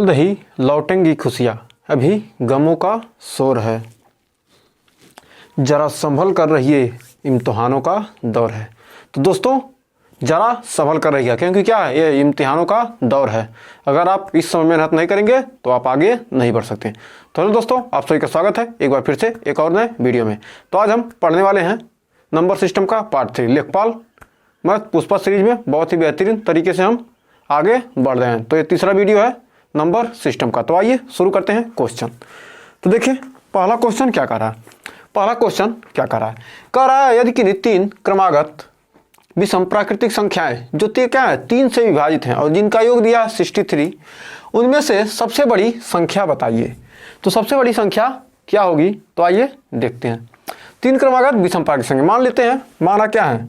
जल्द ही लौटेंगी खुशियाँ, अभी गमों का शोर है, ज़रा संभल कर रहिए इम्तिहानों का दौर है। तो दोस्तों ज़रा संभल कर रहिए, क्योंकि क्या है, ये इम्तिहानों का दौर है। अगर आप इस समय मेहनत नहीं करेंगे तो आप आगे नहीं बढ़ सकते। तो हेलो दोस्तों, आप सभी का स्वागत है एक बार फिर से एक और नए वीडियो में। तो आज हम पढ़ने वाले हैं नंबर सिस्टम का पार्ट 3 लेखपाल मैथ पुष्पा सीरीज में। बहुत ही बेहतरीन तरीके से हम आगे बढ़ रहे हैं। तो ये तीसरा वीडियो है नंबर सिस्टम का। तो आइए शुरू करते हैं क्वेश्चन। तो देखिए पहला क्वेश्चन क्या कर रहा है। कह रहा है यदि किन्हीं तीन क्रमागत विषम प्राकृतिक संख्याएं जो क्या है 3 से विभाजित हैं और जिनका योग दिया 63, उनमें से सबसे बड़ी संख्या बताइए। तो सबसे बड़ी संख्या क्या होगी, तो आइए देखते हैं। 3 क्रमागत विषम प्राकृतिक संख्या मान लेते हैं। माना क्या है,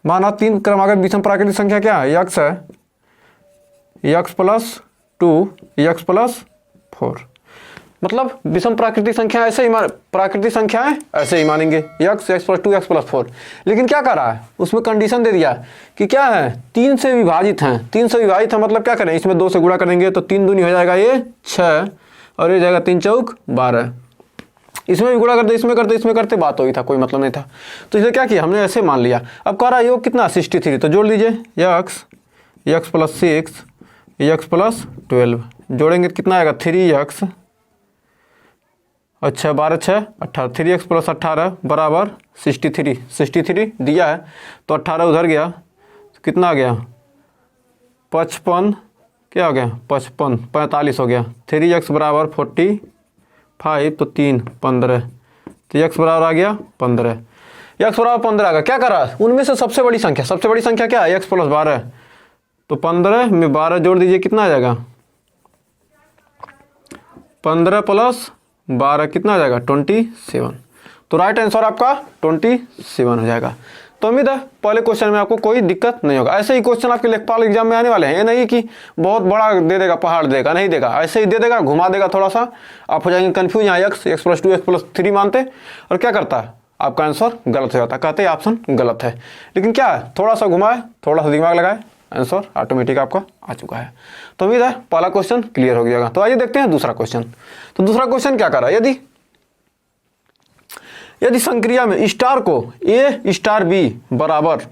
माना 3 क्रमागत विषम प्राकृतिक संख्या क्या है, यक्स है, यक्स प्लस 2 यक्स प्लस 4। मतलब विषम प्राकृतिक संख्या ऐसे ही प्राकृतिक संख्याएं ऐसे ही मानेंगे, x x plus 2 x plus 4। लेकिन क्या कर रहा है, उसमें कंडीशन दे दिया कि क्या है 3 से विभाजित हैं। 3 से विभाजित है मतलब क्या करें, इसमें 2 से गुणा करेंगे तो 3 दूनी हो जाएगा ये 6 और ये जाएगा 3 चौक 12। इसमें भी गुणा करते इसमें करते बात होगी था, कोई मतलब नहीं था। तो इसे क्या किया हमने, ऐसे मान लिया। अब कह रहा है योग कितना 63, तो जोड़ लीजिए यक्स प्लस 6 यक्स प्लस 12 जोड़ेंगे तो कितना आएगा 3x, अच्छा 12 6 18, 3x प्लस 18 बराबर 63 दिया है तो 18 उधर गया तो कितना आ गया 55, क्या हो गया 55 45 हो गया। 3x बराबर 45 तो 3 15, तो x बराबर आ गया 15, x बराबर 15 आ गया। क्या कर रहा है, उनमें से सबसे बड़ी संख्या क्या है, x प्लस 12, तो 15 में 12 जोड़ दीजिए कितना आ जाएगा 15 प्लस 12 कितना आ जाएगा 27। तो राइट आंसर आपका 27 हो जाएगा। तो उम्मीद है पहले क्वेश्चन में आपको कोई दिक्कत नहीं होगा। ऐसे ही क्वेश्चन आपके लेखपाल एग्जाम में आने वाले हैं। ये नहीं कि बहुत बड़ा दे देगा, पहाड़ देगा, नहीं देगा, ऐसे ही दे देगा, घुमा देगा थोड़ा सा, आप हो जाएंगे कन्फ्यूज। यहाँ एक्स प्लस 2 एक्स प्लस 3 मानते और क्या करता है आपका आंसर गलत हो जाता है, कहते हैं ऑप्शन गलत है। लेकिन क्या है थोड़ा सा घुमाए, थोड़ा सा दिमाग लगाए, आंसर ऑटोमेटिक आपका आ चुका है। तो उम्मीद है पहला क्वेश्चन क्लियर हो गया। तो आइए देखते हैं दूसरा क्वेश्चन। तो दूसरा क्वेश्चन क्या कर रहा है, यदि संक्रिया में स्टार को ए स्टार बी बराबर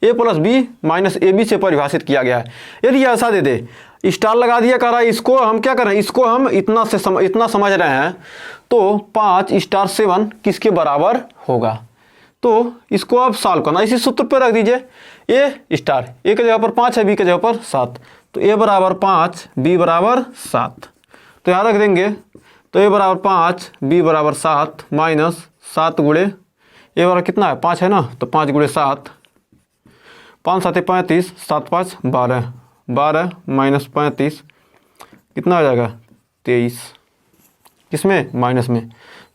A plus B minus A B से परिभाषित किया गया है। यदि ऐसा दे दे, स्टार लगा दिया, कह रहा है इसको हम क्या करें, इसको हम इतना समझ रहे हैं तो 5 स्टार 7 किसके बराबर होगा। तो इसको आप सॉल्व करना, इसी सूत्र पर रख दीजिए। ए स्टार ए के जगह पर 5 है, बी के जगह पर 7, तो ए बराबर 5 बी बराबर 7। तो यहाँ रख देंगे, तो ए बराबर 5 बी बराबर 7 माइनस 7 गुणे ए बराबर कितना है 5 है ना, तो 5 गुणे 7, 5 7 35, 7 5 12, 12 माइनस 35 कितना हो जाएगा 23, किसमें माइनस में,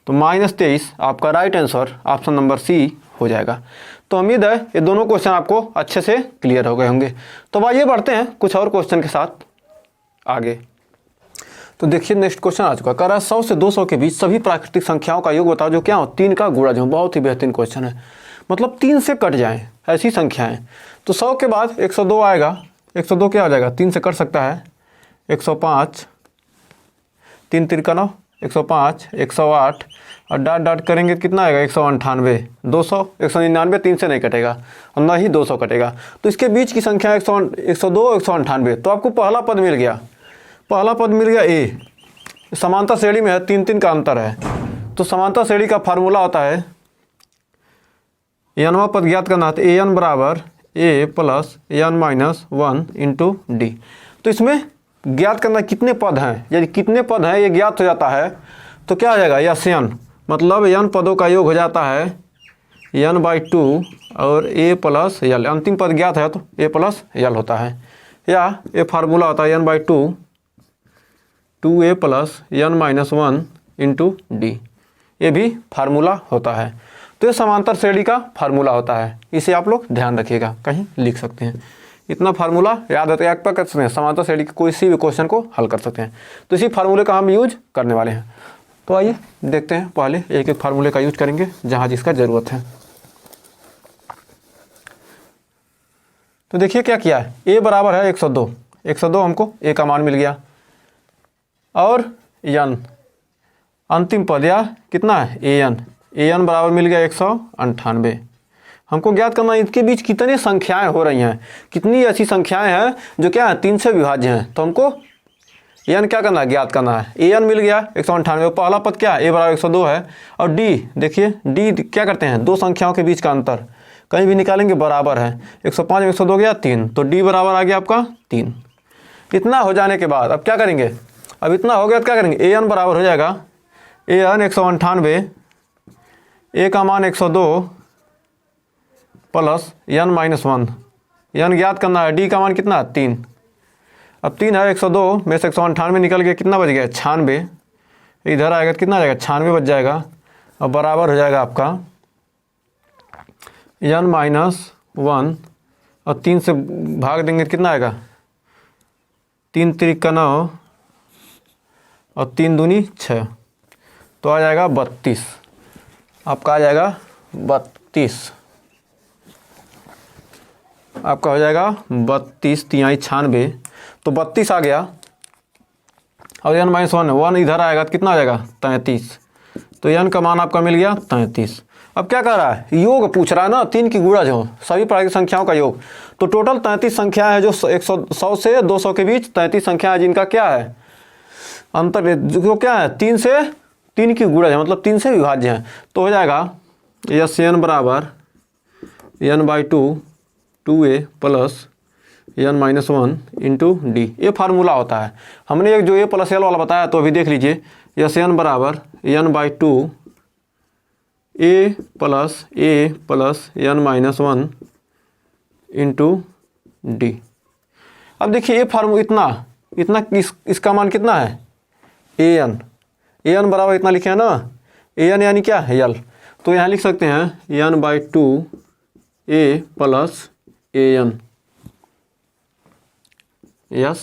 तो माइनस 23 आपका right answer option number C हो जाएगा। तो उम्मीद है ये दोनों क्वेश्चन आपको अच्छे से क्लियर हो गए होंगे। तो आइए बढ़ते हैं कुछ और क्वेश्चन के साथ आगे। तो देखिए नेक्स्ट क्वेश्चन आ चुका, कह रहा है 100 से 200 के बीच सभी प्राकृतिक संख्याओं का योग बताओ जो क्या हो 3 का गुणज हो। बहुत ही बेहतरीन क्वेश्चन है, मतलब 3 से कट जाएं ऐसी संख्याएं। तो 100 के बाद 102 आएगा, 102 क्या आ जाएगा 3 से कट सकता है, 105 3 तिरका 105 108 और डाट करेंगे कितना आएगा 198, 200 199 3 से नहीं कटेगा और ना ही 200 कटेगा। तो इसके बीच की संख्या 102 198। तो आपको पहला पद मिल गया, ए। समांतर श्रेणी में है, 3 का अंतर है। तो समांतर श्रेणी का फार्मूला होता है एनवा पद ज्ञात करना है, ए एन बराबर A plus N minus 1 into D. तो इसमें ज्ञात करना कितने पद हैं, यदि कितने पद हैं ये ज्ञात हो जाता है तो क्या आ जाएगा यस एन, मतलब एन पदों का योग हो जाता है n/2 और ए प्लस एल। अंतिम पद ज्ञात है तो ए प्लस एल होता है, या ये फार्मूला होता है n/2 2a plus n minus 1 into D. ये भी फार्मूला होता है। तो ये समांतर श्रेणी का फार्मूला होता है, इसे आप लोग ध्यान रखिएगा, कहीं लिख सकते हैं। इतना फार्मूला याद रहता है, कर सकते हैं, समांतर श्रेणी के कोई सी भी क्वेश्चन को हल कर सकते हैं। तो इसी फार्मूले का हम यूज करने वाले हैं। तो आइए देखते हैं, पहले एक एक फार्मूले का यूज करेंगे जहाँ जिसका ज़रूरत है। तो देखिए क्या किया है, ए बराबर है 102, 102 हमको ए का मान मिल गया। और n अंतिम पद या कितना है an बराबर मिल गया 198। हमको ज्ञात करना है इसके बीच कितनी संख्याएं हो रही हैं, कितनी ऐसी संख्याएं हैं जो क्या है 3 से विभाज्य हैं। तो हमको n क्या करना है, ज्ञात करना है। an मिल गया 198, पहला पद क्या है a बराबर 102 है। और d देखिए d क्या करते हैं, दो संख्याओं के बीच का अंतर कहीं भी निकालेंगे बराबर है। 105 में 102 गया 3, तो d बराबर आ गया आपका 3। इतना हो जाने के बाद अब क्या करेंगे, अब इतना हो गया तो क्या करेंगे, an बराबर हो जाएगा an 198, a का मान 102 प्लस n माइनस 1, n ज्ञात करना है, d का मान कितना 3। अब 3 है 102 में से 198 निकल गया, कितना बच गया 96। इधर आएगा तो कितना आ जाएगा 96 बच जाएगा। अब बराबर हो जाएगा आपका n माइनस 1 और 3 से भाग देंगे तो कितना आएगा 3 त्रिक का 9 और 3 दूनी 6, तो आ जाएगा 32। आपका आ जाएगा 32, आपका हो जाएगा 32 तिहाई 96, तो 32 आ गया। और n माइनस 1 इधर आएगा तो कितना आ जाएगा 33, तो n का मान आपका मिल गया 33। अब क्या कर रहा है, योग पूछ रहा है ना, 3 की गुणज हो सभी प्राकृतिक संख्याओं का योग। तो टोटल 33 संख्या है जो 100 से 200 के बीच 33 संख्या है जिनका क्या है अंतर, जो क्या है 3 की गुणज है, मतलब 3 से विभाज्य है। तो हो जाएगा n बराबर n/2 2a plus n minus 1 into D. ये फार्मूला होता है। हमने एक जो a प्लस l वाला बताया तो अभी देख लीजिए, n बराबर n/2 a plus n minus 1 into D. अब देखिए ये फार्मूला इतना इसका मान कितना है an बराबर इतना लिखे हैं ना, an यानी क्या है l, तो यहाँ लिख सकते हैं n/2 a plus an n।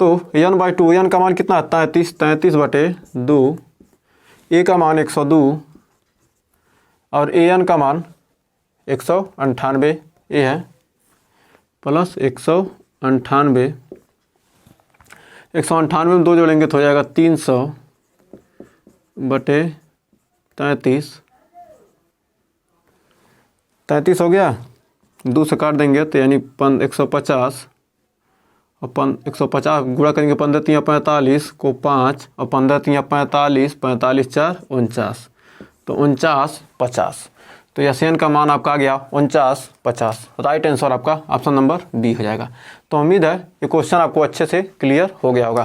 तो n/2 n का मान कितना है 33/2, a का मान 102 और an का मान 198 ये है प्लस 198। 198 में 2 जोड़ेंगे तो हो जाएगा 300/33। 33 हो गया, 2 से काट देंगे तो यानी 150 और 150 गुणा करेंगे 15 × 45 को 5 और 15 × 45 45 4 49, तो 49/50। तो n का मान आपका आ गया 49/50। राइट आंसर आपका ऑप्शन नंबर बी हो जाएगा। तो उम्मीद है ये क्वेश्चन आपको अच्छे से क्लियर हो गया होगा।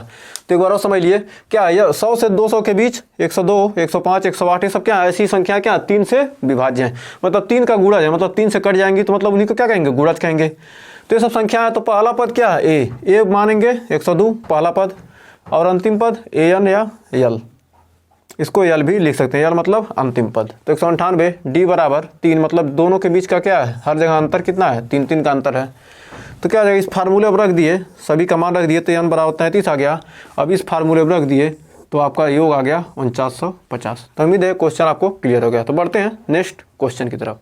तो एक बार और समझ लिए, क्या है 100 से 200 के बीच 102 105 108 ये सब क्या ऐसी संख्या क्या 3 से विभाज्य हैं, मतलब 3 का गुणज है, मतलब 3 से कट जाएंगी तो मतलब उन्हीं को क्या कहेंगे गुणज कहेंगे। तो ये सब संख्या है। तो पहला पद क्या है a मानेंगे 102 पहला पद, और अंतिम पद an या l, इसको l भी लिख सकते हैं, l मतलब अंतिम पद। तो 198 d बराबर 3, मतलब दोनों के बीच का क्या है हर जगह अंतर कितना है 3 का अंतर है। तो क्या हो जाएगा, इस फार्मूले पर रख दिए, सभी का मान रख दिए तो n बराबर 33 आ गया। अब इस फार्मूले पर रख दिए तो आपका योग आ गया 4950। तो उम्मीद है क्वेश्चन आपको क्लियर हो गया। तो बढ़ते हैं नेक्स्ट क्वेश्चन की तरफ।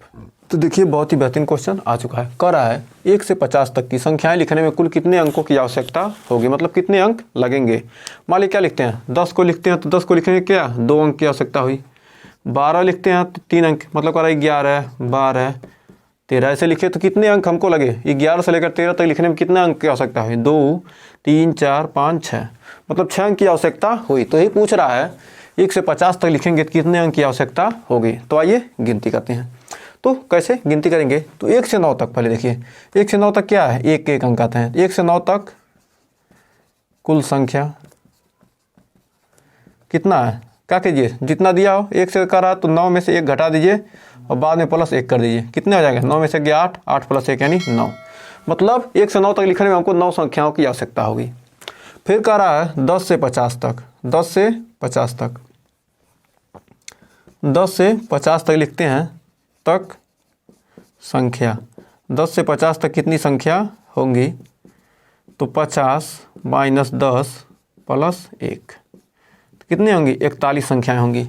तो देखिए बहुत ही बेहतरीन क्वेश्चन आ चुका है। कह रहा है 1 से 50 तक की संख्याएं लिखने में कुल कितने अंकों की आवश्यकता होगी, मतलब कितने अंक लगेंगे। मान लीजिए क्या लिखते हैं 10 को लिखते हैं तो 10 को लिखने में क्या 2 अंक की आवश्यकता हुई। 12 लिखते हैं तो 3 अंक, मतलब कह रहा है 11 12 13 ऐसे लिखे तो कितने अंक हमको लगे। 11 से लेकर 13 तक लिखने में कितने अंक की आवश्यकता हुई 2 3 4 5 6, मतलब 6 अंक की आवश्यकता हुई। तो यही पूछ रहा है 1 से 50 तक लिखेंगे तो कितने अंक की आवश्यकता होगी। तो आइए गिनती करते हैं। तो कैसे गिनती करेंगे, तो 1 से 9 तक पहले देखिए 1 से 9 तक क्या है 1 अंक आते हैं। 1 से 9 तक कुल संख्या कितना है, क्या कीजिए जितना दिया हो 1 से करा तो 9 में से 1 घटा दीजिए और बाद में प्लस 1 कर दीजिए, कितने हो जाएगा 9 में से गया 8, 8 प्लस 1 यानी 9। मतलब 1 से 9 तक लिखने में हमको 9 संख्याओं की आवश्यकता होगी। फिर कह रहा है 10 से 50 तक, 10 से 50 तक, 10 से 50 तक लिखते हैं तक संख्या। 10 से 50 तक कितनी संख्या होंगी, तो 50 माइनस 10 प्लस 1 कितनी होंगी 41 संख्याएं होंगी।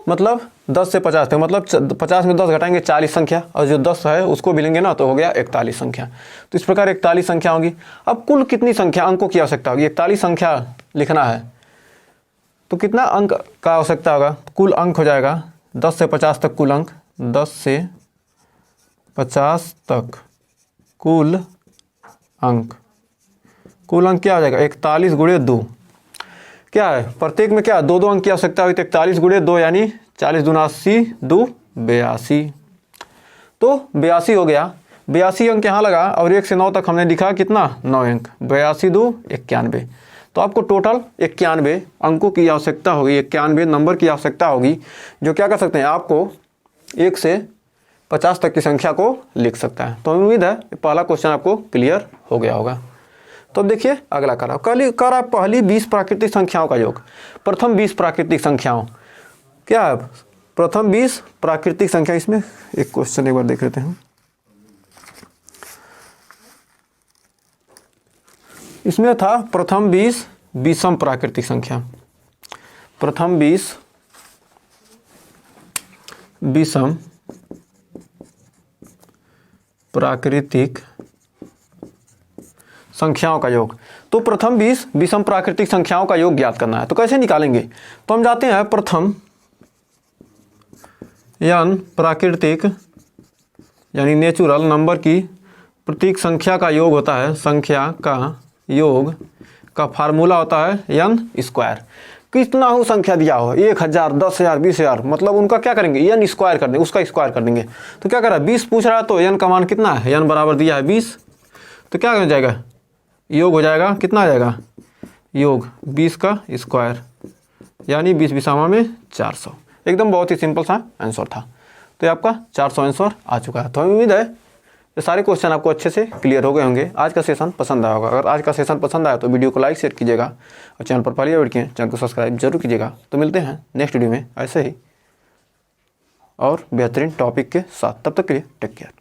मतलब 10 से 50 तक, मतलब 50 में 10 घटाएंगे 40 संख्या, और जो 10 है उसको भी लेंगे ना तो हो गया 41 संख्या। तो इस प्रकार 41 संख्या होंगी। अब कुल कितनी संख्या अंकों की आवश्यकता होगी, 41 संख्या लिखना है तो कितना अंक का आवश्यकता होगा? कुल अंक हो जाएगा 10 से 50 तक कुल अंक, 10 से 50 तक कुल अंक। कुल अंक क्या हो जाएगा? 41 गुणे 2। क्या है प्रत्येक में? क्या 2 अंक की आवश्यकता हुई, तो 41 गुणे 2 यानी 40 दूना 80, 2 82। तो 82 हो गया। 82 अंक यहाँ लगा और 1 से 9 तक हमने लिखा कितना? 9 अंक। 82 2 91। तो आपको टोटल 91 अंकों की आवश्यकता होगी, 91 नंबर की आवश्यकता होगी, जो क्या कर सकते हैं आपको 1 से 50 तक की संख्या को लिख सकता है। तो उम्मीद है पहला क्वेश्चन आपको क्लियर हो गया होगा। तो अब देखिए अगला करा पहली 20 प्राकृतिक संख्याओं का योग। प्रथम 20 प्राकृतिक संख्याओं क्या है? प्रथम 20 प्राकृतिक संख्या। इसमें एक क्वेश्चन एक बार देख लेते हैं। इसमें था प्रथम 20 विषम प्राकृतिक संख्या। प्रथम 20 विषम प्राकृतिक संख्याओं का योग। तो प्रथम 20 विषम प्राकृतिक संख्याओं का योग ज्ञात करना है। तो कैसे निकालेंगे? तो हम जाते हैं प्रथम n प्राकृतिक यानी नेचुरल नंबर की प्रतीक संख्या का योग होता है, संख्या का योग का फार्मूला होता है n स्क्वायर। कितना हो संख्या दिया हो 1000, 10,000, 20,000, मतलब उनका क्या करेंगे n स्क्वायर कर देंगे, उसका स्क्वायर कर देंगे। तो क्या कर रहा है 20 पूछ रहा है, तो n का मान कितना है? n बराबर दिया है 20, तो क्या हो जाएगा? योग हो जाएगा, कितना आ जाएगा? योग 20 का स्क्वायर यानी 20 विषामा में 400। एकदम बहुत ही सिंपल सा आंसर था। तो ये आपका 400 आंसर आ चुका है। तो उम्मीद है ये सारे क्वेश्चन आपको अच्छे से क्लियर हो गए होंगे। आज का सेशन पसंद आया होगा। अगर आज का सेशन पसंद आया तो वीडियो को लाइक शेयर कीजिएगा और चैनल पर पहली बार किए चैनल को सब्सक्राइब जरूर कीजिएगा। तो मिलते हैं नेक्स्ट वीडियो में ऐसे ही और बेहतरीन टॉपिक के साथ। तब तक के लिए टेक केयर।